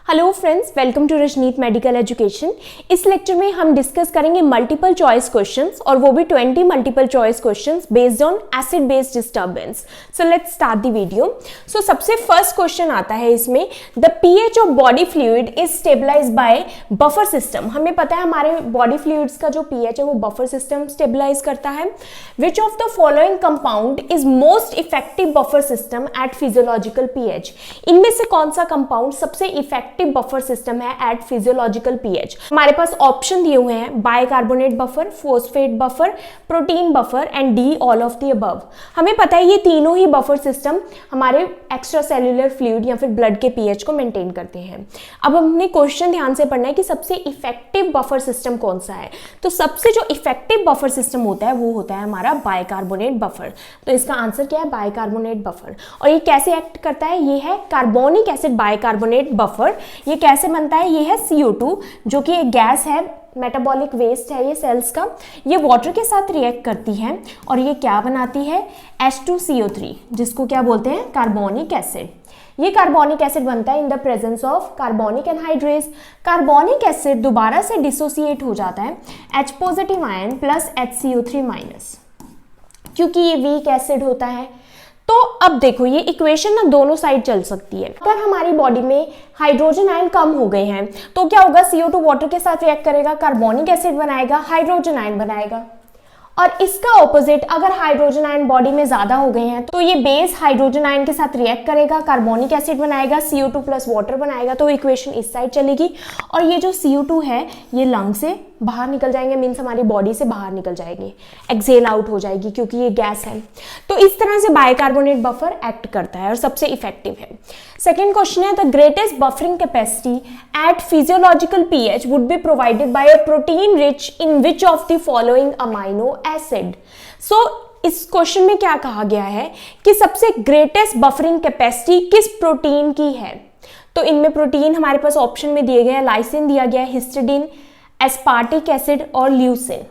Hello friends, welcome to Rajneet medical education. इस lecture में हम डिस्कस करेंगे मल्टीपल चॉइस क्वेश्चंस और वो भी 20 multiple choice questions based on acid based disturbance. So let's start the video. So सबसे first question आता है इसमें, the pH of body fluid is stabilized by buffer system. हमें पता है हमारे बॉडी फ्लूइड्स का जो पीएच है वो बफर सिस्टम स्टेबलाइज करता है। विच of the following compound is most effective buffer system eight physiological pH? इनमें से कौन सा कंपाउंड सबसे इफेक्टिव बफर सिस्टम है एट फिजियोलॉजिकल पीएच? हमारे पास ऑप्शन दिए हुए हैं, bicarbonate buffer, phosphate buffer, protein buffer and D all of the above. हमें पता है ये तीनों ही बफर सिस्टम हमारे एक्स्ट्रा सेल्यूलर फ्लूइड या फिर ब्लड के पीएच को मेंटेन करते हैं। अब हमने क्वेश्चन ध्यान से पढ़ना है कि सबसे इफेक्टिव बफर सिस्टम कौन सा है। तो सबसे जो इफेक्टिव बफर सिस्टम होता है वो होता है हमारा बाइकार्बोनेट बफर। तो इसका आंसर क्या है? Bicarbonate buffer. और ये कैसे एक्ट करता है? ये है कार्बोनिक एसिड बाइकार्बोनेट बफर। ये कैसे बनता है? ये है CO2 जो कि एक गैस है, मेटाबॉलिक वेस्ट है ये सेल्स का। ये वाटर के साथ रिएक्ट करती है और ये क्या बनाती है? H2CO3, जिसको क्या बोलते हैं? Carbonic acid. ये कार्बोनिक एसिड बनता है in the presence of carbonic anhydrase. Carbonic acid दोबारा से डिसोसिएट हो जाता है H positive ion plus HCO3 minus, क्योंकि ये वीक एसिड होता है। तो अब देखो ये इक्वेशन ना दोनों साइड चल सकती है। अगर हमारी बॉडी में हाइड्रोजन आयन कम हो गए हैं तो क्या होगा? CO2 वाटर के साथ रिएक्ट करेगा, कार्बोनिक एसिड बनाएगा, हाइड्रोजन आयन बनाएगा। और इसका ऑपोजिट, अगर हाइड्रोजन आयन बॉडी में ज्यादा हो गए हैं तो ये बेस हाइड्रोजन आयन के साथ रिएक्ट करेगा, कार्बोनिक एसिड बनाएगा, CO2 प्लस वाटर बनाएगा। तो इक्वेशन इस साइड चलेगी और ये जो CO2 है ये लंग से बाहर निकल जाएंगे, मीन्स हमारी बॉडी से बाहर निकल जाएगी, एक्सेल आउट हो जाएगी क्योंकि ये गैस है। तो इस तरह से बाइकार्बोनेट बफर एक्ट करता है और सबसे इफेक्टिव है। सेकेंड क्वेश्चन है, the greatest buffering capacity at physiological pH would be provided by a protein rich in which of the following amino acid? So इस क्वेश्चन में क्या कहा गया है कि सबसे ग्रेटेस्ट बफरिंग कैपेसिटी किस प्रोटीन की है? तो इनमें प्रोटीन हमारे पास ऑप्शन में दिए गए हैं, लाइसिन दिया गया है, हिस्टिडीन, एस्पार्टिक एसिड और ल्यूसिन।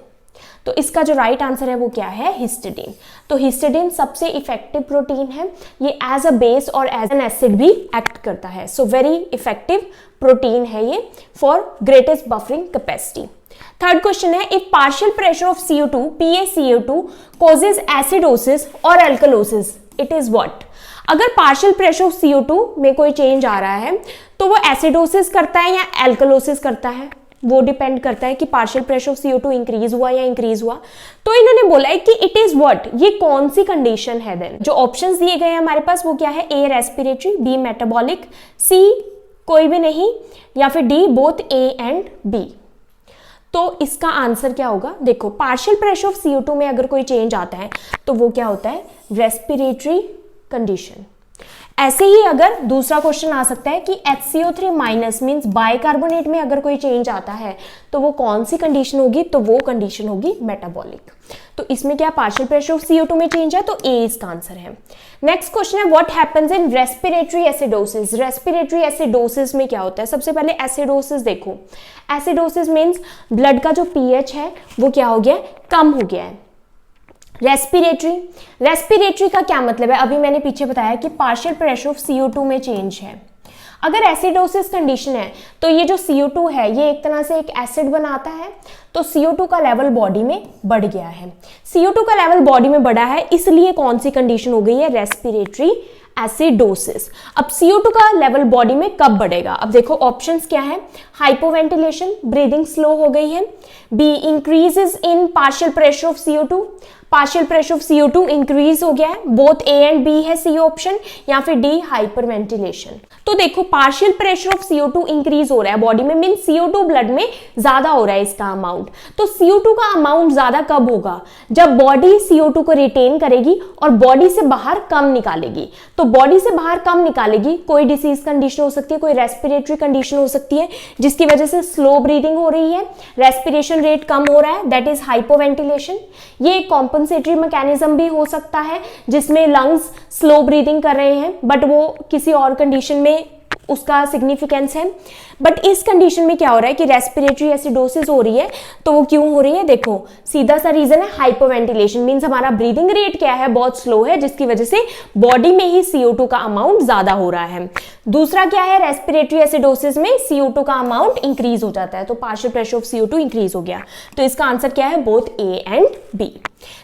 तो इसका जो राइट आंसर है वो क्या है? हिस्टिडीन। तो हिस्टिडीन सबसे इफेक्टिव प्रोटीन है। ये एज अ बेस और एज एन एसिड भी एक्ट करता है। सो वेरी इफेक्टिव प्रोटीन है ये for greatest buffering capacity. Third question है, if partial pressure of CO2 PaCO2 causes acidosis और एल्कलोसिस, इट इज व्हाट? अगर पार्शियल प्रेशर ऑफ CO2 में कोई चेंज आ रहा है तो वो एसिडोसिस करता है या एल्कलोसिस करता है? वो डिपेंड करता है कि partial pressure of CO2 increase हुआ या इंक्रीज हुआ। तो इन्होंने बोला है कि इट इज व्हाट, ये कौन सी कंडीशन है? देन जो ऑप्शंस दिए गए हैं हमारे पास वो क्या है? A respiratory, B metabolic, C कोई भी नहीं, या फिर D both A and B। तो इसका आंसर क्या होगा? देखो पार्शियल प्रेशर ऑफ CO2 में अगर कोई चेंज आता है तो वो क्या होता है? Respiratory condition. ऐसे ही अगर दूसरा क्वेश्चन आ सकता है कि HCO3 माइनस मींस बाइकार्बोनेट में अगर कोई चेंज आता है तो वो कौन सी कंडीशन होगी? तो वो कंडीशन होगी मेटाबॉलिक। तो इसमें क्या पार्शियल प्रेशर ऑफ CO2 में चेंज है, तो A इसका आंसर है। नेक्स्ट क्वेश्चन है, what happens in respiratory acidosis? Respiratory acidosis में क्या होता है? सबसे पहले एसिडोसिस देखो, एसिडोसिस मींस ब्लड का जो पीएच है वो क्या हो गया? कम हो गया है। रेस्पिरेटरी का क्या मतलब है? अभी मैंने पीछे बताया कि पार्शियल प्रेशर ऑफ CO2 में चेंज है। अगर एसिडोसिस कंडीशन है तो ये जो CO2 है ये एक तरह से एक एसिड बनाता है, तो CO2 का लेवल बॉडी में बढ़ गया है। CO2 का लेवल बॉडी में बढ़ा है, इसलिए कौन सी कंडीशन हो गई है? Respiratory acidosis. अब CO2 का लेवल बॉडी में कब बढ़ेगा? अब देखो ऑप्शंस क्या है? हाइपोवेंटिलेशन, ब्रीदिंग स्लो हो गई है, B increases in partial pressure of CO2, partial pressure of CO2 increase हो गया है, बोथ A एंड B है C ऑप्शन, या फिर D हाइपरवेंटिलेशन। तो देखो partial pressure of CO2 increase हो रहा है बॉडी में, मीन CO2 ब्लड में ज्यादा हो रहा है इसका अमाउंट। तो CO2 का अमाउंट ज्यादा कब होगा? जब बॉडी CO2 को रिटेन करेगी और बॉडी से बाहर कम निकालेगी। तो बॉडी से बाहर कम निकालेगी, कोई डिसीज कंडीशन हो सकती है, कोई रेस्पिरेटरी कंडीशन हो सकती है जिसकी वजह से स्लो ब्रीदिंग हो रही है, रेस्पिरेशन रेट कम हो रहा है, दैट इज हाइपोवेंटिलेशन। ये कॉम्पनसेटरी मैकेनिज्म भी हो सकता है जिसमें लंग्स स्लो ब्रीदिंग कर रहे हैं बट वो किसी और कंडीशन में उसका सिग्निफिकेंस है। बट इस कंडीशन में क्या हो रहा है कि रेस्पिरेटरी एसिडोसिस हो रही है, तो वो क्यों हो रही है, देखो सीधा सा रीजन है हाइपोवेंटिलेशन, मींस हमारा ब्रीदिंग रेट क्या है, बहुत स्लो है, जिसकी वजह से बॉडी में ही CO2 का अमाउंट ज्यादा हो रहा है। दूसरा क्या है, रेस्पिरेटरी एसिडोसिस में CO2 का अमाउंट इंक्रीज हो जाता है, तो partial pressure of CO2 increase हो गया। तो इसका आंसर क्या है, both A and B।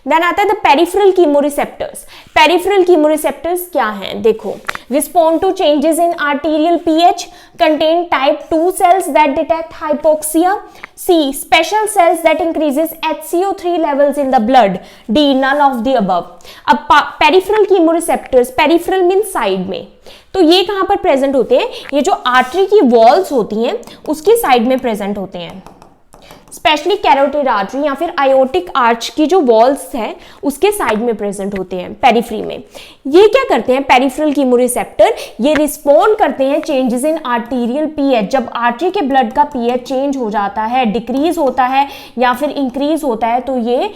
Then आता है the peripheral chemoreceptors. Peripheral chemoreceptors क्या हैं, देखो respond to changes in arterial pH, contain type 2 cells that detect hypoxia, C special cells that increases HCO3 levels in the blood, D none of the above। अब peripheral chemoreceptors, peripheral mean side में, तो ये कहां पर present होते हैं, ये जो आर्टरी की वॉल्स होती हैं उसकी साइड में प्रेजेंट होते हैं, स्पेशली कैरोटिड आर्टरी या फिर आयोटिक आर्च की जो वॉल्स है उसके साइड में प्रेजेंट होते हैं पेरिफेरी में। ये क्या करते हैं, पेरिफेरल कीमोरिसेप्टर, ये रिस्पॉन्ड करते हैं चेंजेस इन आर्टीरियल pH, जब आर्टरी के ब्लड का pH चेंज हो जाता है, डिक्रीज होता है या फिर इंक्रीज होता है, तो ये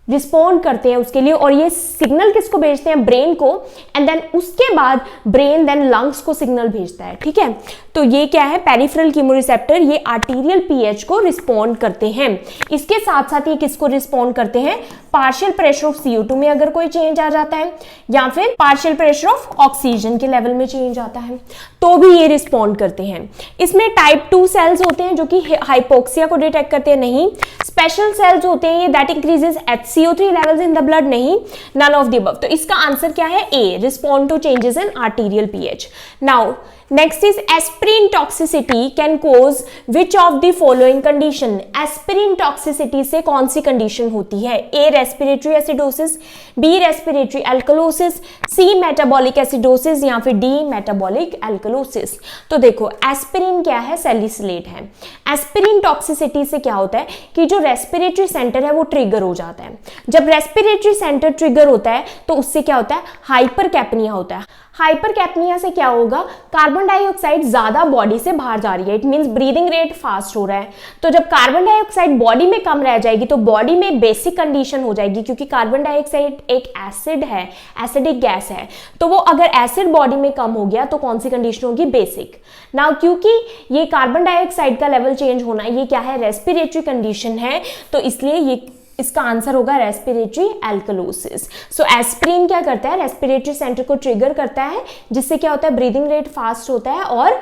रिस्पॉन्ड करते हैं उसके लिए, और ये सिग्नल किसको भेजते हैं, ब्रेन को, एंड देन उसके बाद ब्रेन देन लंग्स को सिग्नल भेजता है, ठीक है। तो ये क्या है, पेरिफेरल कीमोरिसेप्टर, ये आर्टीरियल pH को रिस्पॉन्ड करते हैं। इसके साथ साथ ये किसको रिस्पॉन्ड करते हैं, पार्शियल प्रेशर ऑफ CO2 में अगर कोई चेंज आ जाता है, या फिर पार्शियल प्रेशर ऑफ ऑक्सीजन के लेवल में चेंज आता है, तो भी ये रिस्पॉन्ड करते हैं। इसमें टाइप 2 सेल्स होते हैं जो कि हाइपोक्सिया को डिटेक्ट करते हैं, नहीं। स्पेशल सेल्स होते हैं ये that increases HCO3 levels in the blood, नहीं। None of the above. तो इसका आंसर क्या है, A, respond to changes in arterial pH। Now next is aspirin toxicity can cause which of the following condition. Aspirin toxicity से कौन सी condition होती है, A respiratory acidosis, B respiratory alkalosis, C metabolic acidosis या फिर D metabolic alkalosis. तो देखो aspirin क्या है, सैलिसिलेट है। एस्पिरिन टॉक्सिसिटी से क्या होता है कि जो रेस्पिरेटरी सेंटर है वो ट्रिगर हो जाता है। जब रेस्पिरेटरी सेंटर ट्रिगर होता है तो उससे क्या होता है, हाइपरकैप्निया होता है। हाइपरकैप्निया से क्या होगा, कार्बन डाइऑक्साइड ज्यादा बॉडी से बाहर जा रही है, it means breathing rate fast हो रहा है। तो जब कार्बन डाइऑक्साइड बॉडी में कम रह जाएगी तो बॉडी में बेसिक कंडीशन हो जाएगी, क्योंकि कार्बन डाइऑक्साइड एक एसिड है, एसिडिक गैस है, तो वो अगर एसिड बॉडी में कम हो गया तो कौन सी कंडीशन होगी, बेसिक। नाउ क्योंकि ये कार्बन डाइऑक्साइड का लेवल चेंज होना, ये क्या है, रेस्पिरेटरी कंडीशन है, तो इसलिए ये इसका आंसर होगा रेस्पिरेटरी एल्कलोसिस। सो एस्पिरिन क्या करता है, रेस्पिरेटरी सेंटर को ट्रिगर करता है, जिससे क्या होता है, ब्रीदिंग रेट फास्ट होता है और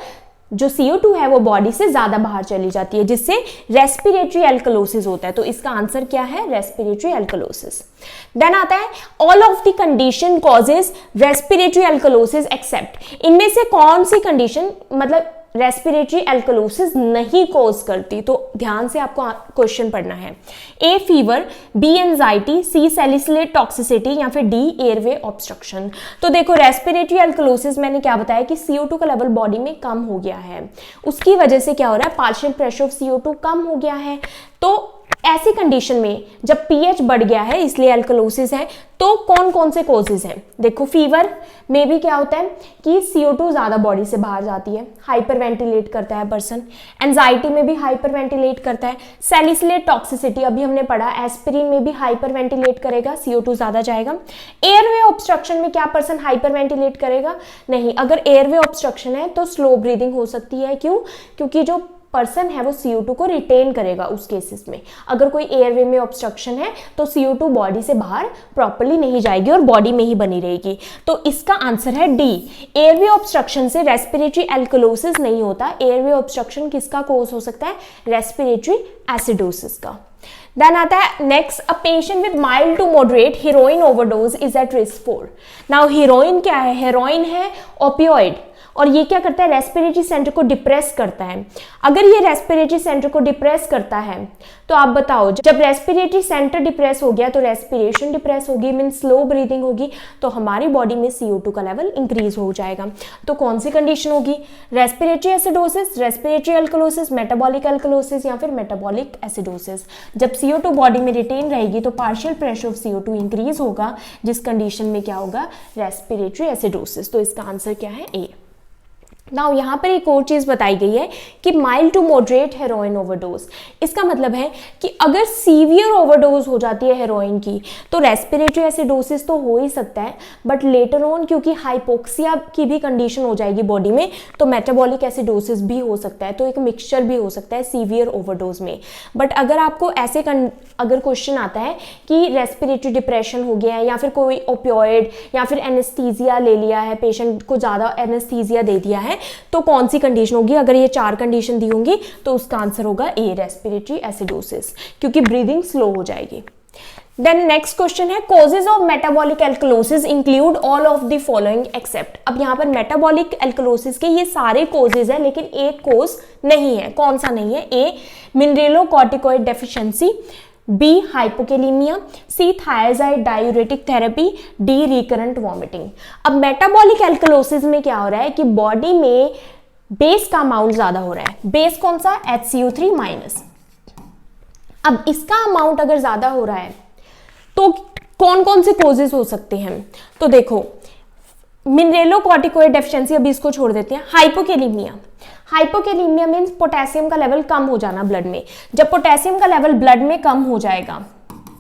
जो CO2 है वो बॉडी से ज्यादा बाहर चली जाती है, जिससे रेस्पिरेटरी एल्कलोसिस होता है। तो इसका आंसर क्या है, रेस्पिरेटरी एल्कलोसिस। देन आता है all of the condition causes respiratory alkalosis except. इनमें से कौन सी कंडीशन मतलब रेस्पिरेटरी एल्कलोसिस नहीं कॉज करती, तो ध्यान से आपको क्वेश्चन पढ़ना है। A fever, B anxiety, C salicylate toxicity या फिर D एयरवे ऑब्स्ट्रक्शन। तो देखो रेस्पिरेटरी एल्कलोसिस मैंने क्या बताया कि CO2 का लेवल बॉडी में कम हो गया है, उसकी वजह से क्या हो रहा है, पार्शियल प्रेशर ऑफ CO2 कम हो गया है। तो ऐसी कंडीशन में जब pH बढ़ गया है इसलिए एल्कलोसिस है, तो कौन कौन से कॉजेज हैं, देखो फीवर में भी क्या होता है कि CO2 ज्यादा बॉडी से बाहर जाती है, हाइपर वेंटिलेट करता है पर्सन। एंजाइटी में भी हाइपर वेंटिलेट करता है। सैलिसिलेट टॉक्सिसिटी अभी हमने पढ़ा, एस्पिरिन में भी हाइपर वेंटिलेट करेगा, CO2 ज्यादा जाएगा। एयरवे ऑब्स्ट्रक्शन में क्या पर्सन हाइपर वेंटिलेट करेगा, नहीं। अगर एयरवे ऑब्स्ट्रक्शन है तो स्लो ब्रीदिंग हो सकती है, क्यों, क्योंकि जो पर्सन है वो CO2 को रिटेन करेगा उस केसेस में। अगर कोई एयरवे में ऑब्स्ट्रक्शन है तो CO2 बॉडी से बाहर प्रॉपर्ली नहीं जाएगी और बॉडी में ही बनी रहेगी। तो इसका आंसर है D, एयरवे ऑब्स्ट्रक्शन से रेस्पिरेटरी एल्कलोसिस नहीं होता। एयरवे ऑब्स्ट्रक्शन किसका कोज हो सकता है, रेस्पिरेटरी एसिडोसिस का। देन आता है next, a patient with mild to moderate heroin overdose is at risk for. Now heroin क्या है, हेरोइन है ओपियोइड, और ये क्या करता है, रेस्पिरेटरी सेंटर को डिप्रेस करता है। अगर ये रेस्पिरेटरी सेंटर को डिप्रेस करता है तो आप बताओ, जब रेस्पिरेटरी सेंटर डिप्रेस हो गया तो रेस्पिरेशन डिप्रेस होगी, मीन स्लो ब्रीदिंग होगी, तो हमारी बॉडी में CO2 का लेवल इंक्रीज हो जाएगा। तो कौन सी कंडीशन होगी, respiratory acidosis, respiratory alkalosis, metabolic alkalosis या फिर मेटाबॉलिक एसिडोसिस। जब CO2 बॉडी में रिटेन रहेगी तो partial pressure of CO2 increase होगा, जिस कंडीशन में क्या होगा, रेस्पिरेटरी एसिडोसिस। तो इसका आंसर क्या है, A। नाउ यहाँ पर एक और चीज़ बताई गई है कि mild to moderate heroin overdose. इसका मतलब है कि अगर सीवियर ओवरडोज हो जाती है हेरोइन की तो रेस्पिरेटरी एसिडोसिस तो हो ही सकता है, बट लेटर ऑन क्योंकि हाइपोक्सिया की भी कंडीशन हो जाएगी बॉडी में तो मेटाबॉलिक एसिडोसिस भी हो सकता है। तो एक मिक्सचर भी हो सकता है सीवियर ओवरडोज में। बट अगर आपको ऐसे अगर क्वेश्चन आता है कि रेस्पिरेटरी डिप्रेशन हो गया है या फिर कोई ओपियोइड या फिर एनेस्थीसिया ले लिया है, पेशेंट को ज़्यादा एनेस्थीसिया दे दिया है, तो कौन सी कंडीशन होगी? अगर ये 4 कंडीशन दी होंगी तो उसका आंसर होगा ए, रेस्पिरेटरी एसिडोसिस, क्योंकि ब्रीदिंग स्लो हो जाएगी। देन नेक्स्ट क्वेश्चन है causes of metabolic alkalosis include all of the following except. अब यहाँ पर मेटाबॉलिक एल्कलोसिस के ये सारे कॉजेज हैं लेकिन एक कॉज नहीं है। कौन सा नहीं है? A, mineralocorticoid deficiency, B, hypokalemia, C, thiazide diuretic therapy, D, recurrent vomiting. अब मेटाबॉलिक एल्कलोसिस में क्या हो रहा है कि बॉडी में बेस का अमाउंट ज्यादा हो रहा है। बेस कौन सा? HCO3 minus. अब इसका अमाउंट अगर ज्यादा हो रहा है तो कौन कौन से कॉजेज हो सकते हैं? तो देखो, मिनरेलोकॉर्टिकॉइड डेफिशिएंसी, अभी इसको छोड़ देते हैं। हाइपोकेलीमिया, हाइपोकेलीमिया मीन्स पोटेशियम का लेवल कम हो जाना ब्लड में। जब पोटेशियम का लेवल ब्लड में कम हो जाएगा,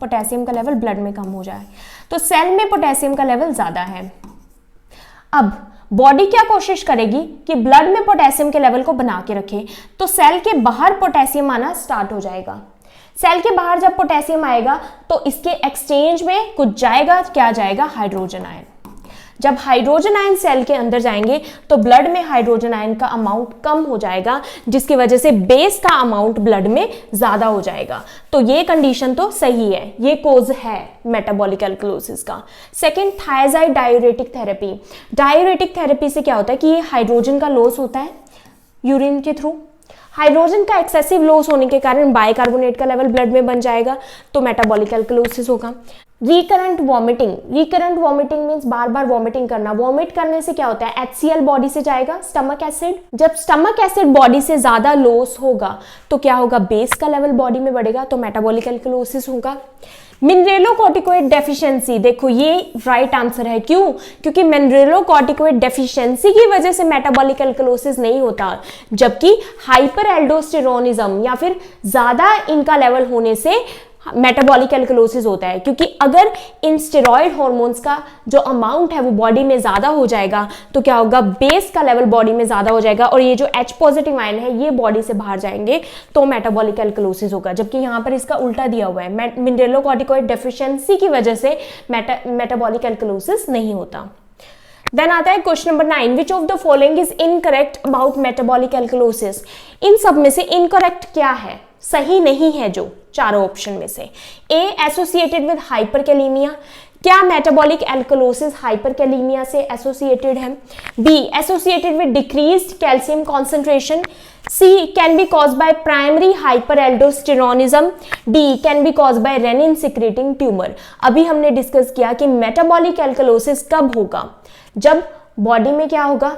पोटेशियम का लेवल ब्लड में कम हो जाए तो सेल में पोटेशियम का लेवल ज्यादा है। अब बॉडी क्या कोशिश करेगी कि ब्लड में पोटेशियम के लेवल को बना के रखे, तो सेल के बाहर पोटेशियम आना स्टार्ट हो जाएगा। सेल के बाहर जब पोटेशियम आएगा तो इसके एक्सचेंज में कुछ जाएगा, क्या जाएगा? Hydrogen ion. जब हाइड्रोजन आयन सेल के अंदर जाएंगे तो ब्लड में हाइड्रोजन आयन का अमाउंट कम हो जाएगा, जिसकी वजह से बेस का अमाउंट ब्लड में ज्यादा हो जाएगा। तो ये कंडीशन तो सही है, ये कोज है मेटाबॉलिक एल्कलोसिस का। Second, thyroid diuretic therapy. Diuretic therapy से क्या होता है कि ये हाइड्रोजन का लॉस होता है यूरिन के थ्रू। हाइड्रोजन का एक्सेसिव लॉस होने के कारण बाइकार्बोनेट का लेवल ब्लड में बन जाएगा तो मेटाबॉलिक एल्कलोसिस होगा। Recurrent vomiting, recurrent vomiting means बार बार वॉमिटिंग करना। वॉमिट करने से क्या होता है? HCl बॉडी से जाएगा, स्टमक एसिड। जब स्टमक एसिड बॉडी से ज्यादा लॉस होगा तो क्या होगा? बेस का लेवल बॉडी में बढ़ेगा तो मेटाबॉलिक एल्कलोसिस होगा। मिनरेलोकॉर्टिकॉइड डेफिशिएंसी, देखो ये राइट आंसर है। क्यों? क्योंकि मिनरेलोकॉर्टिकॉइड डेफिशिएंसी की वजह से मेटाबॉलिक एल्कलोसिस नहीं होता, जबकि हाइपर एल्डोस्टेरोनिज्म या फिर ज्यादा इनका लेवल होने से मेटाबॉलिक एल्कलोसिस होता है। क्योंकि अगर इन स्टेरॉइड हार्मोन्स का जो अमाउंट है वो बॉडी में ज्यादा हो जाएगा तो क्या होगा? बेस का लेवल बॉडी में ज्यादा हो जाएगा और ये जो H पॉजिटिव आयन है ये बॉडी से बाहर जाएंगे तो मेटाबॉलिक एल्कलोसिस होगा। जबकि यहाँ पर इसका उल्टा दिया हुआ है, मिनरेलोकॉर्टिकॉइड डेफिशिएंसी की वजह से मेटाबॉलिक एल्कलोसिस नहीं होता। देन आता है question number 9, which of the following is incorrect about metabolic alkalosis. इन सब में से इनकरेक्ट क्या है, सही नहीं है जो चारों ऑप्शन में से? ए, एसोसिएटेड विद हाइपरकैलेमिया, क्या मेटाबॉलिक एल्कलोसिस हाइपरकैलेमिया से एसोसिएटेड है? B, associated with decreased calcium concentration. C, can be caused by primary hyperaldosteronism. D, can be caused by renin secreting tumour. अभी हमने discuss किया कि metabolic alkalosis कब होगा? जब बॉडी में क्या होगा?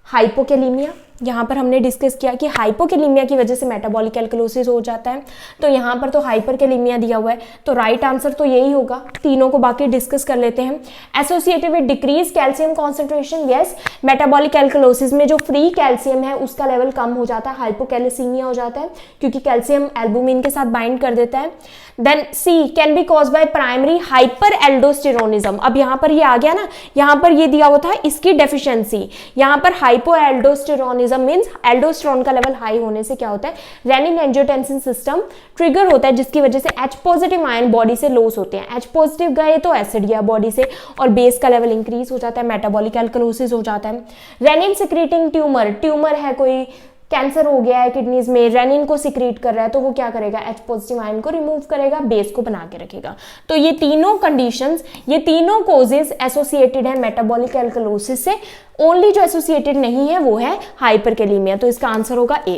हाइपोकैलेमिया। यहाँ पर हमने डिस्कस किया कि हाइपोकैलेमिया की वजह से मेटाबॉलिक एल्कलोसिस हो जाता है, तो यहाँ पर तो हाइपरकैलेमिया दिया हुआ है तो राइट आंसर तो यही होगा। तीनों को बाकी डिस्कस कर लेते हैं। Associated with decrease calcium concentration, yes, metabolic alkalosis में जो फ्री कैल्शियम है उसका लेवल कम हो जाता है, हाइपोकैलेसीमिया हो जाता है क्योंकि कैल्शियम एल्बुमिन के साथ बाइंड कर देता है। Then C, can be caused by primary hyperaldosteronism. अब यहाँ पर ये आ गया ना, यहाँ पर ये दिया हुआ था इसकी डेफिशिएंसी, यहाँ पर हाइपो एल्डोस्टेरोनिज्म मींस एल्डोस्टेरोन का लेवल हाई होने से क्या होता है? रेनिन एंजियोटेंसिन सिस्टम ट्रिगर होता है, जिसकी वजह से H पॉजिटिव आयन बॉडी से लॉस होते हैं। H पॉजिटिव गए तो एसिड गया बॉडी से और बेस का लेवल इंक्रीज हो जाता है, मेटाबॉलिक एल्कलोसिस हो जाता है। रेनिन सिक्रेटिंग ट्यूमर, ट्यूमर है कोई, कैंसर हो गया है किडनीज में, रेनिन को सिक्रीट कर रहा है तो वो क्या करेगा? H पॉजिटिव आयन को रिमूव करेगा, बेस को बना के रखेगा। तो ये तीनों कंडीशंस, ये तीनों कॉजेज एसोसिएटेड है मेटाबॉलिक एल्कलोसिस से। ओनली जो एसोसिएटेड नहीं है वो है हाइपरकैलेमिया, तो इसका आंसर होगा ए।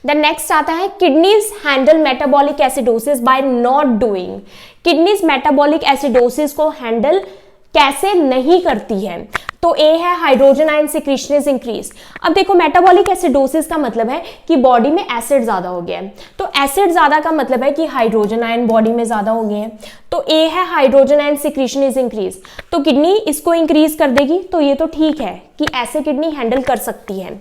देन नेक्स्ट आता है kidneys handle metabolic acidosis by not doing. Kidneys metabolic acidosis को हैंडल कैसे नहीं करती है? तो ए है hydrogen ion secretion is increase. अब देखो मेटाबॉलिक एसिडोसिस का मतलब है कि बॉडी में एसिड ज्यादा हो गया है, तो एसिड ज्यादा का मतलब है कि हाइड्रोजन आयन बॉडी में ज्यादा हो गए हैं। तो ए है hydrogen ion secretion is increase, तो किडनी इसको इंक्रीज कर देगी, तो ये तो ठीक है कि ऐसे किडनी हैंडल कर सकती है।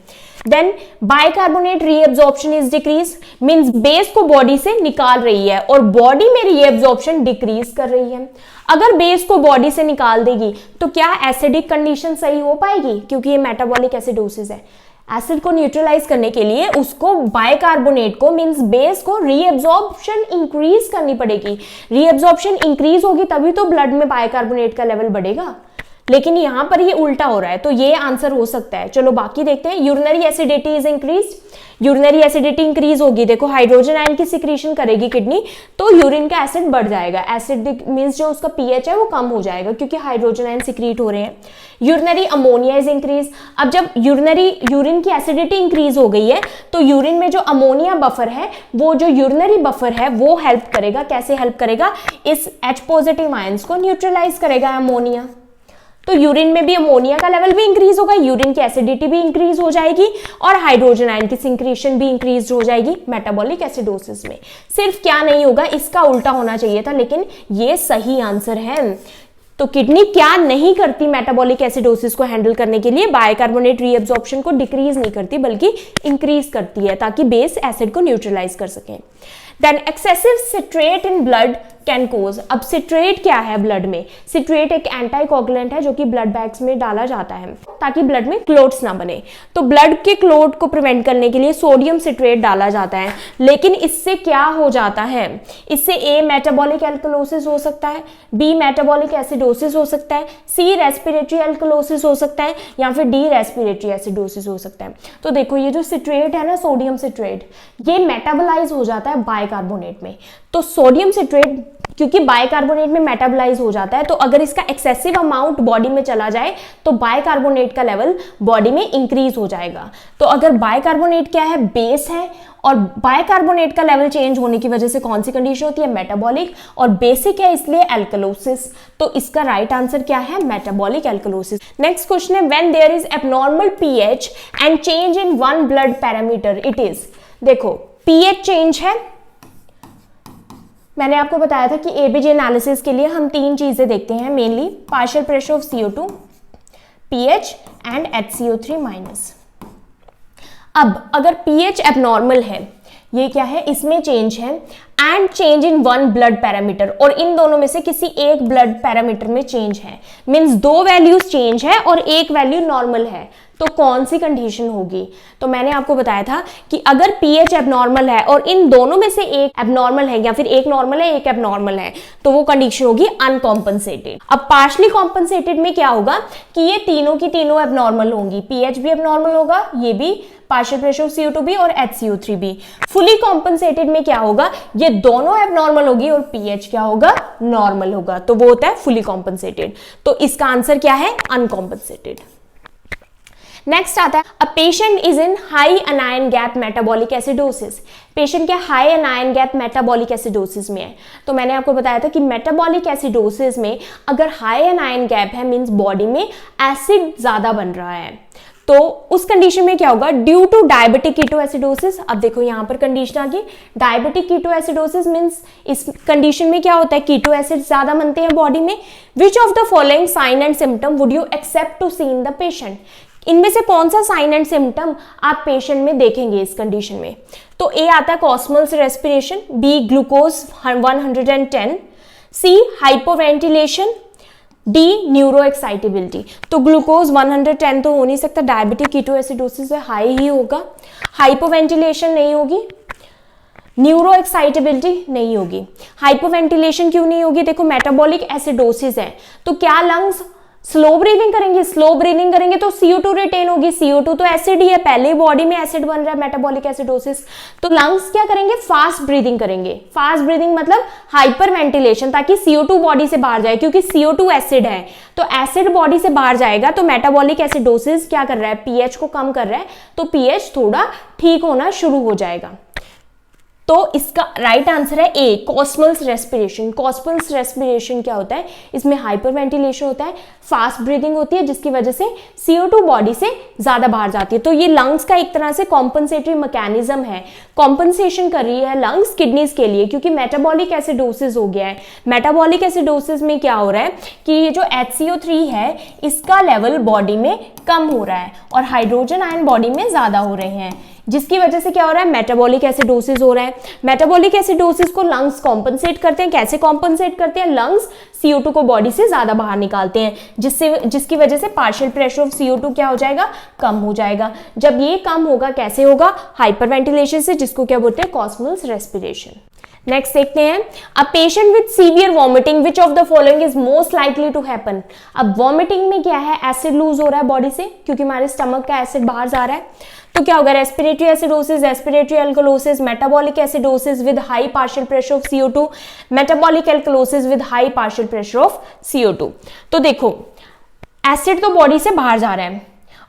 Then bicarbonate reabsorption is decrease, means base को बॉडी से निकाल रही है और बॉडी में रीएब्जॉर्प्शन डिक्रीज कर रही है। अगर बेस को बॉडी से निकाल देगी तो क्या एसिडिक कंडीशन सही हो पाएगी, क्योंकि ये मेटाबॉलिक एसिडोसिस है। एसिड को न्यूट्रलाइज करने के लिए उसको बाइकार्बोनेट को मींस बेस को रीएब्जॉर्प्शन इंक्रीज करनी पड़ेगी। रीएब्जॉर्प्शन इंक्रीज होगी तभी तो ब्लड में बाइकार्बोनेट का लेवल बढ़ेगा, लेकिन यहां पर ये उल्टा हो रहा है, तो ये आंसर हो सकता है। चलो बाकी देखते हैं। Urinary acidity is increase, urinary acidity increase होगी, देखो हाइड्रोजन आयन की सिक्रीशन करेगी किडनी, तो यूरिन का एसिड बढ़ जाएगा। एसिड मींस जो उसका पीएच है वो कम हो जाएगा क्योंकि हाइड्रोजन आयन सिक्रीट हो रहे हैं। यूरिनरी अमोनिया इज इंक्रीज, अब जब यूरिन की एसिडिटी इंक्रीज हो गई है तो यूरिन में जो अमोनिया बफर है, वो जो यूरिनरी बफर है वो हेल्प करेगा। कैसे हेल्प करेगा? इस H पॉजिटिव आयंस को न्यूट्रलाइज करेगा अमोनिया, तो यूरिन में भी अमोनिया का लेवल भी इंक्रीज होगा, यूरिन की एसिडिटी भी इंक्रीज हो जाएगी और हाइड्रोजन आयन की सिक्रीशन भी इंक्रीज हो जाएगी मेटाबॉलिक एसिडोसिस में। सिर्फ क्या नहीं होगा, इसका उल्टा होना चाहिए था, लेकिन ये सही आंसर है। तो किडनी क्या नहीं करती मेटाबॉलिक एसिडोसिस को हैंडल करने के लिए? बाइकार्बोनेट रीअब्जॉर्प्शन को डिक्रीज नहीं करती बल्कि इंक्रीज करती है ताकि बेस एसिड को न्यूट्रलाइज कर सके। Then excessive citrate in blood can cause. अब सिट्रेट क्या है ब्लड में? सिट्रेट एक एंटाइकोगुलेंट है जो कि ब्लड बैग्स में डाला जाता है ताकि ब्लड में क्लोट्स ना बने। तो ब्लड के क्लोट को प्रिवेंट करने के लिए सोडियम सिट्रेट डाला जाता है, लेकिन इससे क्या हो जाता है? इससे ए मेटाबॉलिक एल्कलोसिस हो सकता है, बी मेटाबॉलिक एसिडोसिस हो सकता है, सी रेस्पिरेटरी एल्कलोसिस हो सकता है, या फिर डी रेस्पिरेटरी एसिडोसिस हो सकता है। तो देखो ये जो सिट्रेट है ना, सोडियम सिट्रेट, ये मेटाबोलाइज हो जाता है बाइकार्बोनेट में। तो सोडियम सिट्रेट क्योंकि बाइकार्बोनेट में मेटाबोलाइज हो जाता है, तो अगर इसका एक्सेसिव अमाउंट बॉडी में चला जाए तो बाइकार्बोनेट का लेवल बॉडी में इंक्रीज हो जाएगा। तो अगर बाइकार्बोनेट क्या है? बेस है, और बाइकार्बोनेट का लेवल चेंज होने की वजह से कौन सी कंडीशन होती है? मेटाबॉलिक, और बेसिक है इसलिए एल्कलोसिस। तो इसका राइट आंसर क्या है? Metabolic alkalosis. नेक्स्ट क्वेश्चन है when there is abnormal pH and change in one blood parameter it is. देखो पीएच चेंज है, मैंने आपको बताया था कि एबीजे एनालिसिस के लिए हम तीन चीजें देखते हैं mainly, partial pressure of CO2, pH and HCO3 minus. अब अगर पीएच एबनॉर्मल है, ये क्या है? इसमें चेंज है, and change in one blood parameter, और इन दोनों में से किसी एक ब्लड पैरामीटर में चेंज है, मींस दो वैल्यूज चेंज है और एक वैल्यू नॉर्मल है, तो कौन सी कंडीशन होगी? तो मैंने आपको बताया था कि अगर पीएच एबनॉर्मल है और इन दोनों में से एक एबनॉर्मल है या फिर एक नॉर्मल है एक एबनॉर्मल है, तो वो कंडीशन होगी अनकॉम्पनसेटेड। अब पार्शली कॉम्पनसेटेड में क्या होगा कि ये तीनों की तीनों एबनॉर्मल होंगी, पीएच भी एबनॉर्मल होगा, ये भी पार्शियल प्रेशर ऑफ CO2 भी और HCO3 भी। फुली कॉम्पनसेटेड में क्या होगा? ये दोनों एबनॉर्मल होगी और पीएच क्या होगा? नॉर्मल होगा, तो वो होता है फुली कॉम्पनसेटेड। तो इसका आंसर क्या है? अनकॉम्पनसेटेड। नेक्स्ट आता है a patient is in high anion gap metabolic acidosis. Patient क्या high anion gap metabolic acidosis में है? तो मैंने आपको बताया था कि मेटाबॉलिक एसिडोसिस में अगर हाई अनायन गैप है मींस बॉडी में एसिड ज्यादा बन रहा है, तो उस कंडीशन में क्या होगा? Due to diabetic ketoacidosis. अब देखो यहां पर कंडीशन आ गई डायबिटिक कीटोएसिडोसिस, मींस इस कंडीशन में क्या होता है? कीटो एसिड ज्यादा बनते हैं बॉडी में। Which of the following sign and symptom would you except to see in the patient? इनमें से कौन सा साइन एंड सिम्टम आप पेशेंट में देखेंगे इस कंडीशन में? तो ए आता है Kussmaul's respiration, B glucose 110, C hypoventilation, D neuro excitability. तो ग्लूकोज 110 तो हो नहीं सकता, डायबिटिक कीटोएसिडोसिस से हाई ही होगा, हाइपोवेंटिलेशन नहीं होगी, न्यूरो एक्साइटेबिलिटी नहीं होगी। हाइपोवेंटिलेशन क्यों नहीं होगी? देखो मेटाबॉलिक एसिडोसिस है, तो क्या लंग्स स्लो ब्रीदिंग करेंगे? स्लो ब्रीदिंग करेंगे तो CO2 रिटेन होगी, CO2 तो एसिड ही है, पहले ही बॉडी में एसिड बन रहा है मेटाबॉलिक एसिडोसिस। तो लंग्स क्या करेंगे? फास्ट ब्रीदिंग करेंगे। फास्ट ब्रीदिंग मतलब हाइपर वेंटिलेशन, ताकि CO2 बॉडी से बाहर जाए, क्योंकि CO2 एसिड है, तो एसिड बॉडी से बाहर जाएगा तो मेटाबॉलिक एसिडोसिस क्या कर रहा है? पीएच को कम कर रहा है, तो पीएच थोड़ा ठीक होना शुरू हो जाएगा। तो इसका राइट आंसर है ए, कॉस्मल्स रेस्पिरेशन। कॉस्मल्स रेस्पिरेशन क्या होता है, इसमें हाइपर वेंटिलेशन होता है, फास्ट ब्रीदिंग होती है, जिसकी वजह से CO2 बॉडी से ज्यादा बाहर जाती है। तो ये लंग्स का एक तरह से कॉम्पनसेटरी मैकेनिज्म है, कॉम्पनसेशन कर रही है लंग्स किडनीज के लिए, क्योंकि मेटाबॉलिक एसिडोसिस हो गया है। मेटाबॉलिक एसिडोसिस में क्या हो रहा है कि ये जो HCO3 है इसका लेवल बॉडी में कम हो रहा है और हाइड्रोजन आयन बॉडी में ज्यादा हो रहे हैं, जिसकी वजह से क्या हो रहा है, मेटाबॉलिक एसिडोसिस हो रहा है। मेटाबॉलिक एसिडोसिस को लंग्स कॉम्पनसेट करते हैं। कैसे कॉम्पनसेट करते हैं, लंग्स CO2 को बॉडी से ज्यादा बाहर निकालते हैं, जिसकी वजह से पार्शियल प्रेशर ऑफ CO2 क्या हो जाएगा, कम हो जाएगा। जब ये कम होगा, कैसे होगा, हाइपर वेंटिलेशन से, जिसको क्या बोलते हैं, कॉस्मल्स रेस्पिरेशन। नेक्स्ट देखते हैं, a patient with severe vomiting which of the following is most likely to happen. अब वॉमिटिंग में क्या है, एसिड लूज हो रहा है बॉडी से, क्योंकि हमारे स्टमक का एसिड बाहर जा रहा है। तो क्या होगा, respiratory acidosis, respiratory alkalosis, metabolic acidosis with high partial pressure of CO2, metabolic alkalosis with high partial pressure of CO2। तो देखो, एसिड तो बॉडी से बाहर जा रहा है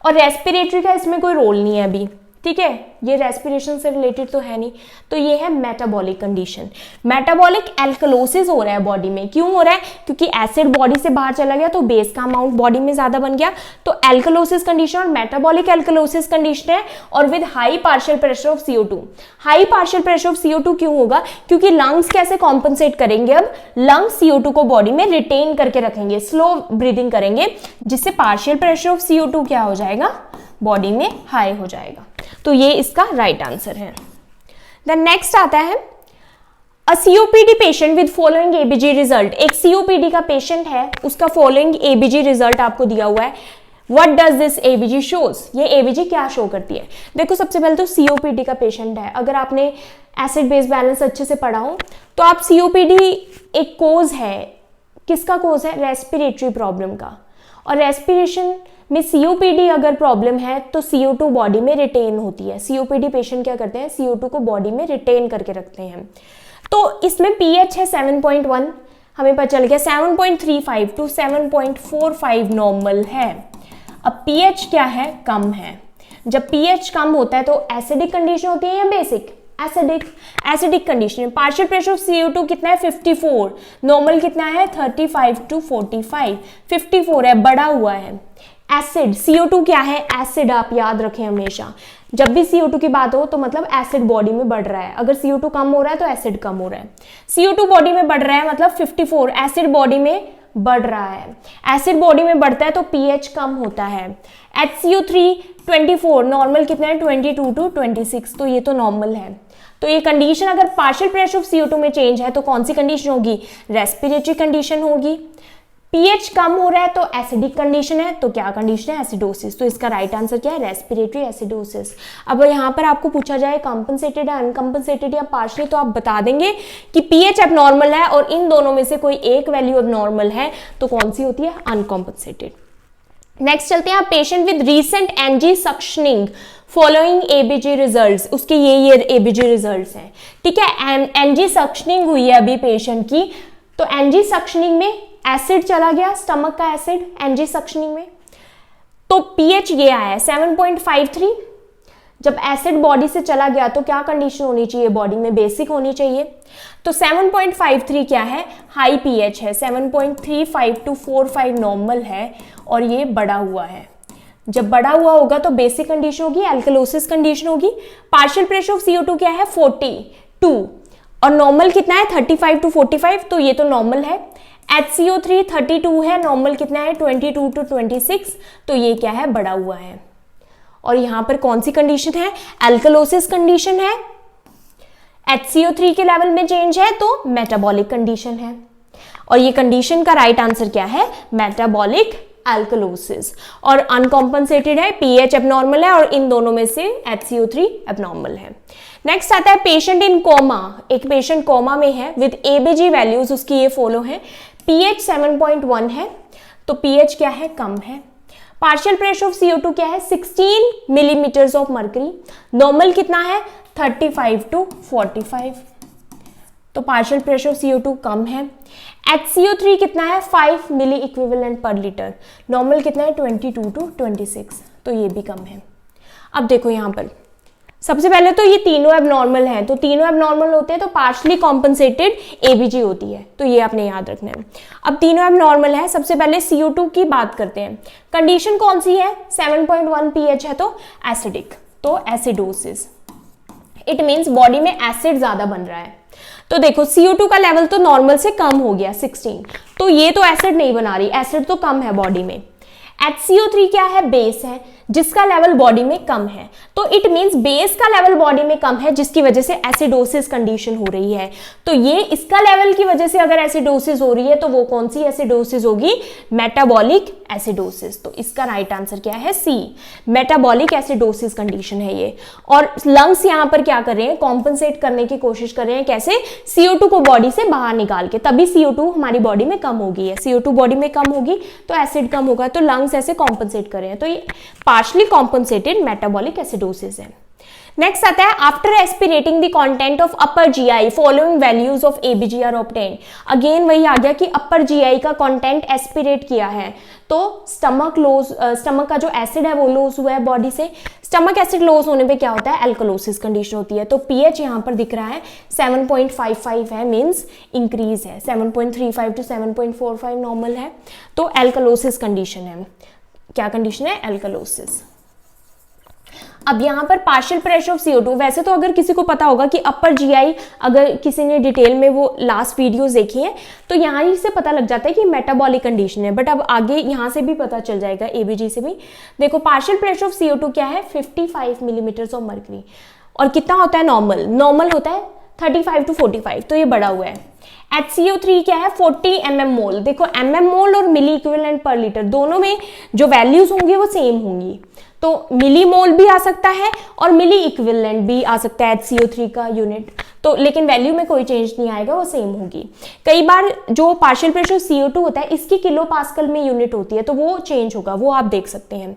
और रेस्पिरेटरी का इसमें कोई रोल नहीं है अभी, ठीक है, ये रेस्पिरेशन से रिलेटेड तो है नहीं। तो ये है मेटाबॉलिक कंडीशन। मेटाबॉलिक एल्कलोसिस हो रहा है बॉडी में, क्यों हो रहा है, क्योंकि एसिड बॉडी से बाहर चला गया तो बेस का अमाउंट बॉडी में ज्यादा बन गया। तो एल्कलोसिस कंडीशन और मेटाबॉलिक एल्कलोसिस कंडीशन है, और with high partial pressure of CO2। High partial pressure of CO2 क्यों होगा, क्योंकि लंग्स कैसे कॉम्पनसेट करेंगे, अब लंग्स CO2 को बॉडी में रिटेन करके रखेंगे, स्लो ब्रीदिंग करेंगे, जिससे पार्शियल प्रेशर ऑफ CO2 क्या हो जाएगा, बॉडी में हाई हो जाएगा। तो ये इसका राइट आंसर है। देन नेक्स्ट आता है, अ COPD patient with following ABG result. एक COPD का पेशेंट है, उसका फॉलोइंग ABG रिजल्ट आपको दिया हुआ है। What does this ABG shows? ये ABG क्या शो करती है? देखो, सबसे पहले तो COPD का पेशेंट है, अगर आपने एसिड बेस बैलेंस अच्छे से पढ़ा हो तो आप COPD एक कोज है, किसका कोज है, रेस्पिरेटरी प्रॉब्लम का। और रेस्पिरेशन में COPD अगर प्रॉब्लम है तो CO2 बॉडी में रिटेन होती है। COPD पेशेंट क्या करते हैं, CO2 को बॉडी में रिटेन करके रखते हैं। तो इसमें pH है 7.1, हमें पता चल गया 7.35 टू 7.45 नॉर्मल है। अब pH क्या है, कम है। जब pH कम होता है तो एसिडिक कंडीशन होती है या बेसिक, एसिडिक कंडीशन है। पार्शियल प्रेशर ऑफ CO2 कितना है, 54, नॉर्मल कितना है, 35 टू 45, 54 है, बढ़ा हुआ है। एसिड, CO2 क्या है, एसिड, आप याद रखें हमेशा, जब भी CO2 की बात हो तो मतलब एसिड बॉडी में बढ़ रहा है। अगर CO2 कम हो रहा है तो एसिड कम हो रहा है। CO2 बॉडी में बढ़ रहा है मतलब 54, एसिड बॉडी में बढ़ रहा है। एसिड बॉडी में बढ़ता है तो pH कम होता है। HCO3 24, नॉर्मल कितना है, 22 टू 26, तो ये तो नॉर्मल है। तो ये कंडीशन, अगर पार्शियल प्रेशर ऑफ CO2 में चेंज है तो कौन सी कंडीशन होगी, रेस्पिरेटरी कंडीशन होगी। pH कम हो रहा है तो एसिडिक कंडीशन है, तो क्या कंडीशन है, एसिडोसिस। तो इसका राइट आंसर क्या है, रेस्पिरेटरी एसिडोसिस। अब यहाँ पर आपको पूछा जाए कॉम्पनसेटेड है, अनकॉम्पनसेटेड या पार्शियल, तो आप बता देंगे कि pH एबनॉर्मल है और इन दोनों में से कोई एक वैल्यू एबनॉर्मल है, तो कौन सी होती है, अनकॉम्पनसेटेड। नेक्स्ट चलते हैं, patient with recent NG suctioning following ABG results, उसके ये ABG रिजल्ट्स हैं, ठीक है। एनजी सक्शनिंग हुई है अभी पेशेंट की, तो एनजी सक्शनिंग में एसिड चला गया, स्टमक का एसिड एनजी सक्शनिंग में, तो pH ये आया है 7.53। जब एसिड बॉडी से चला गया तो क्या कंडीशन होनी चाहिए, बॉडी में बेसिक होनी चाहिए। तो 7.53 क्या है, हाई pH है, 7.35 टू 45 नॉर्मल है, और ये बढ़ा हुआ है। जब बढ़ा हुआ होगा तो बेसिक कंडीशन होगी, एल्कलोसिस कंडीशन होगी। पार्शियल प्रेशर ऑफ CO2 क्या है, 42, और नॉर्मल कितना है, 35 टू 45, तो ये तो नॉर्मल है। HCO3 32 है, नॉर्मल कितना है, 22 टू 26, तो ये क्या है, बढ़ा हुआ है। और यहां पर कौन सी कंडीशन है, एल्कलोसिस कंडीशन है। HCO3 के लेवल में चेंज है तो मेटाबॉलिक कंडीशन है, और ये कंडीशन का राइट आंसर क्या है, मेटाबॉलिक एल्कलोसिस। और अनकॉम्पनसेटेड है, pH एबनॉर्मल है, और इन दोनों में से HCO3 एबनॉर्मल है। नेक्स्ट आता है पेशेंट इन कोमा, एक पेशेंट कोमा में है विद ABG वैल्यूज उसकी ये फॉलो है। pH 7.1 है, तो pH क्या है, कम है। पार्शियल प्रेशर ऑफ CO2 क्या है, 16 मिलीमीटर्स ऑफ मर्करी, नॉर्मल कितना है, 35 टू 45, तो पार्शियल प्रेशर ऑफ CO2 कम है। HCO3 कितना है, 5 मिली इक्विवेलेंट पर लीटर, नॉर्मल कितना है, 22 टू 26, तो ये भी कम है। अब देखो यहाँ पर सबसे पहले तो ये तीनों एबनॉर्मल हैं, तो तीनों एबनॉर्मल होते हैं तो पार्शली कॉम्पनसेटेड एबीजी होती है, तो ये आपने याद रखना है। अब तीनों एबनॉर्मल है, सबसे पहले CO2 की बात करते हैं। कंडीशन कौन सी है? 7.1 pH है तो एसिडिक, तो एसिडोसिस। इट मीन्स बॉडी में एसिड ज्यादा बन रहा है। तो देखो CO2 का लेवल तो नॉर्मल से कम हो गया 16, तो ये तो एसिड नहीं बना रही, एसिड तो कम है बॉडी में। HCO3 क्या है? बेस है जिसका लेवल बॉडी में कम है, तो इट मींस बेस का लेवल बॉडी में कम है जिसकी वजह से एसिडोसिस कंडीशन हो रही है। तो ये इसका लेवल की वजह से अगर एसिडोसिस हो रही है तो वो कौन सी एसिडोसिस होगी? Metabolic acidosis. तो इसका राइट आंसर क्या है? C, मेटाबॉलिक एसिडोसिस कंडीशन है ये। और लंग्स यहाँ पर क्या कर रहे हैं? कॉम्पनसेट करने की कोशिश कर रहे हैं, कैसे? CO2 को बॉडी से बाहर निकाल के, तभी CO2 हमारी बॉडी में कम होगी है। CO2 बॉडी में कम होगी तो एसिड कम होगा, तो लंग्स ऐसे कॉम्पनसेट कर रहे हैं, तो ये पार्शली कॉम्पनसेटेड मेटाबॉलिक एसिडोसिस है। नेक्स्ट आता है after aspirating the content of upper GI following values of ABG are obtained. Again वही आ गया कि अपर जीआई का कंटेंट एस्पिरेट किया है तो स्टमक का जो एसिड है वो लॉस हुआ है बॉडी से। स्टमक एसिड लॉस होने पे क्या होता है? एल्कलोसिस कंडीशन होती है। तो पीएच यहाँ पर दिख रहा है 7.55 है, मीन्स इंक्रीज है। 7.35 टू 7.45 नॉर्मल है, तो एल्कलोसिस कंडीशन है। क्या कंडीशन है? एल्कलोसिस। अब यहाँ पर पार्शियल प्रेशर ऑफ CO2, वैसे तो अगर किसी को पता होगा कि अपर जीआई, अगर किसी ने डिटेल में वो लास्ट वीडियोस देखी हैं तो यहाँ ही से पता लग जाता है कि मेटाबॉलिक कंडीशन है, बट अब आगे यहाँ से भी पता चल जाएगा, एबीजी से भी। देखो पार्शियल प्रेशर ऑफ CO2 क्या है? 55 मिलीमीटर ऑफ मर्क्यूरी। और कितना होता है नॉर्मल? नॉर्मल होता है 35 टू 45, तो ये बढ़ा हुआ है। HCO3 क्या है? 40 mm मोल। देखो mm मोल और मिली इक्विवेलेंट पर लीटर दोनों में जो वैल्यूज होंगी वो सेम होंगी, तो मिली मोल भी आ सकता है और मिली इक्विवेलेंट भी आ सकता है HCO3 का यूनिट, तो लेकिन वैल्यू में कोई चेंज नहीं आएगा, वो सेम होगी। कई बार जो पार्शियल प्रेशर CO2 होता है इसकी किलो पास्कल में यूनिट होती है, तो वो चेंज होगा, वो आप देख सकते हैं।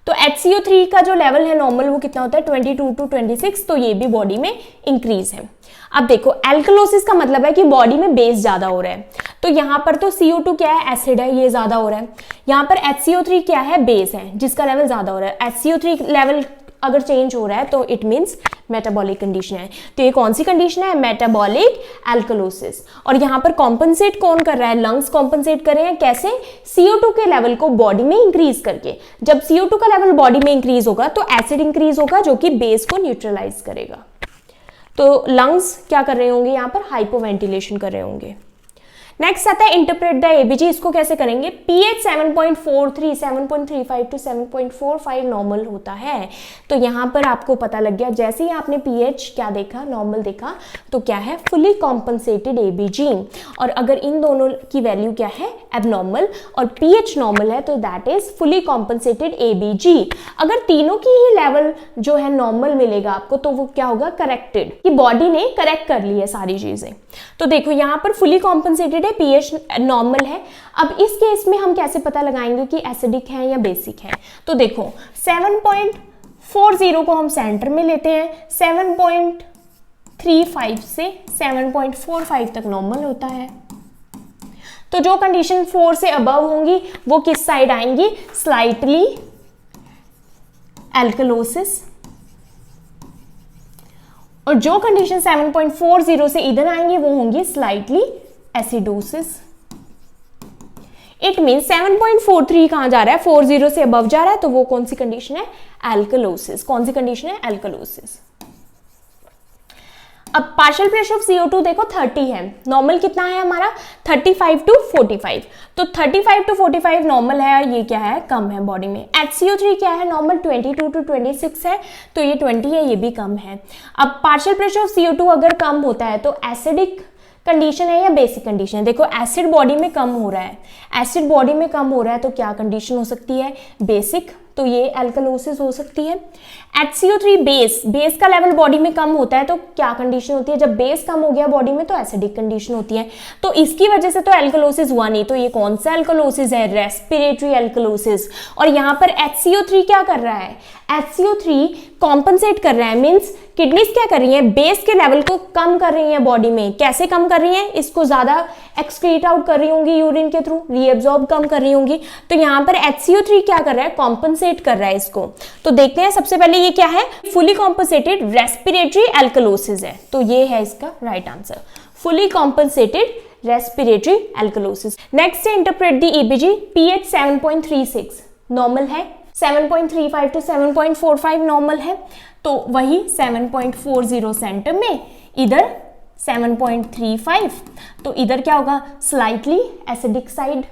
तो HCO3 का जो लेवल है नॉर्मल वो कितना होता है? 22 टू 26, तो ये भी बॉडी में इंक्रीज है। अब देखो एल्कलोसिस का मतलब है कि बॉडी में बेस ज्यादा हो रहा है, तो यहाँ पर तो CO2 क्या है? एसिड है, ये ज्यादा हो रहा है। यहाँ पर HCO3 क्या है? बेस है जिसका लेवल ज्यादा हो रहा है। HCO3 लेवल अगर चेंज हो रहा है तो इट मीन्स मेटाबॉलिक कंडीशन है। तो ये कौन सी कंडीशन है? Metabolic alkalosis. और यहाँ पर कॉम्पनसेट कौन कर रहा है? लंग्स कॉम्पनसेट कर रहे हैं, कैसे? CO2 के लेवल को बॉडी में इंक्रीज करके। जब CO2 का लेवल बॉडी में इंक्रीज होगा तो एसिड इंक्रीज होगा जो कि बेस को न्यूट्रलाइज करेगा। तो लंग्स क्या कर रहे होंगे? यहाँ पर हाइपोवेंटिलेशन कर रहे होंगे। नेक्स्ट आता है इंटरप्रेट द एबीजी। इसको कैसे करेंगे? पीएच 7.43, 7.35 टू 7.45 नॉर्मल होता है, तो यहाँ पर आपको पता लग गया, जैसे ही आपने पीएच क्या देखा? नॉर्मल देखा, तो क्या है? Fully compensated ABG. और अगर इन दोनों की वैल्यू क्या है? एबनॉर्मल, और पीएच नॉर्मल है तो that is fully compensated ABG. अगर तीनों की ही लेवल जो है नॉर्मल मिलेगा आपको तो वो क्या होगा? करेक्टेड, कि बॉडी ने करेक्ट कर ली है सारी चीजें। तो देखो यहाँ पर फुली कॉम्पनसेटेड है, पीएच नॉर्मल है। अब इस केस में हम कैसे पता लगाएंगे कि एसिडिक है या बेसिक है? तो देखो 7.40 को हम सेंटर में लेते हैं, 7.35 से 7.45 तक नॉर्मल होता है। तो जो कंडीशन 4 से अबव होंगी वो किस साइड आएंगी? Slightly alkalosis. और जो कंडीशन 7.40 से इधर आएंगे वो होंगी स्लाइटली एसिडोसिस। इट मीन 7.43 कहां जा रहा है? 40 से अबव जा रहा है, तो वो कौन सी कंडीशन है? एल्कलोसिस। कौन सी कंडीशन है? एल्कलोसिस। अब पार्शियल प्रेशर ऑफ CO2 देखो 30 है, नॉर्मल कितना है हमारा? 35 टू 45, तो 35 टू 45 नॉर्मल है, ये क्या है? कम है बॉडी में। HCO3 क्या है? नॉर्मल 22 टू 26 है, तो ये 20 है, ये भी कम है। अब पार्शियल प्रेशर ऑफ CO2 अगर कम होता है तो एसिडिक कंडीशन है या बेसिक कंडीशन है? देखो एसिड बॉडी में कम हो रहा है, एसिड बॉडी में कम हो रहा है तो क्या कंडीशन हो सकती है? बेसिक, तो ये एल्कलोसिस हो सकती है। HCO3 बेस का लेवल बॉडी में कम होता है तो क्या कंडीशन होती है? जब बेस कम हो गया बॉडी में तो एसिडिक कंडीशन होती है, तो इसकी वजह से तो एल्कलोसिस हुआ नहीं, तो ये कौन सा एल्कलोसिस है? Respiratory alkalosis. और यहाँ पर HCO3 क्या कर रहा है? HCO3 कॉम्पनसेट कर रहा है, मीन्स किडनीज क्या कर रही हैं, बेस के लेवल को कम कर रही हैं बॉडी में। कैसे कम कर रही हैं, इसको ज्यादा एक्सक्रीट आउट कर रही होंगी यूरिन के थ्रू, रीएब्जॉर्ब कम कर रही होंगी। तो यहाँ पर HCO3 क्या कर रहा है, कॉम्पनसेट कर रहा है इसको। तो देखते हैं सबसे पहले ये क्या है, फुली कॉम्पनसेटेड रेस्पिरेटरी एल्कलोसिस है। तो ये है इसका right answer, fully compensated respiratory alkalosis. Next है interpret the EBG, pH 7.36 normal है, 7.35 टू 7.45 नॉर्मल है, तो वही 7.40 सेंटर में, इधर 7.35, तो इधर क्या होगा, स्लाइटली एसिडिक साइड।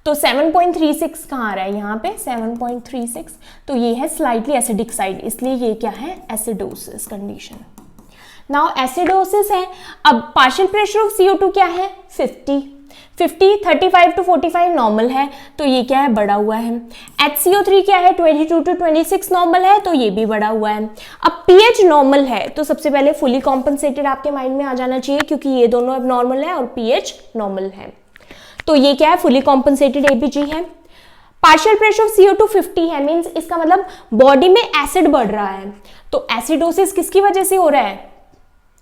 तो 7.36 कहाँ आ रहा है, यहाँ पे 7.36, तो ये है स्लाइटली एसिडिक साइड, इसलिए ये क्या है, एसिडोसिस कंडीशन। नाउ एसिडोसिस है। अब पार्शियल प्रेशर ऑफ CO2 क्या है, 50, 35 टू 45 नॉर्मल है, तो ये क्या है, बढ़ा हुआ है। HCO3 क्या है, 22 टू 26 नॉर्मल है, तो ये भी बढ़ा हुआ है। अब pH नॉर्मल है, तो सबसे पहले फुली कॉम्पनसेटेड आपके माइंड में आ जाना चाहिए, क्योंकि ये दोनों अब नॉर्मल है और pH नॉर्मल है, तो ये क्या है, फुली कॉम्पनसेटेड ABG है। पार्शियल प्रेशर ऑफ CO2 50 है, मीन्स इसका मतलब बॉडी में एसिड बढ़ रहा है। तो एसिडोसिस किसकी वजह से हो रहा है,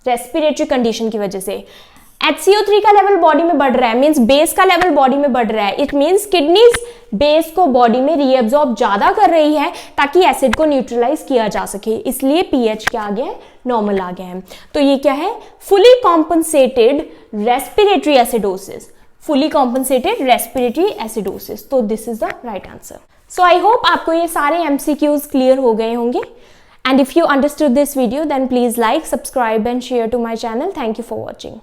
रेस्पिरेटरी कंडीशन की वजह से। HCO3 का लेवल बॉडी में बढ़ रहा है, मींस बेस का लेवल बॉडी में बढ़ रहा है। इट मींस किडनीज बेस को बॉडी में रीएब्जॉर्ब ज्यादा कर रही है ताकि एसिड को न्यूट्रलाइज किया जा सके, इसलिए pH क्या आ गया है, नॉर्मल आ गया है। तो ये क्या है, fully compensated respiratory acidosis, fully compensated respiratory acidosis. तो this is the right answer. So I hope आपको ये सारे MCQs क्लियर हो गए होंगे। And if you understood this video, then please like, subscribe and share to my channel. Thank you for watching.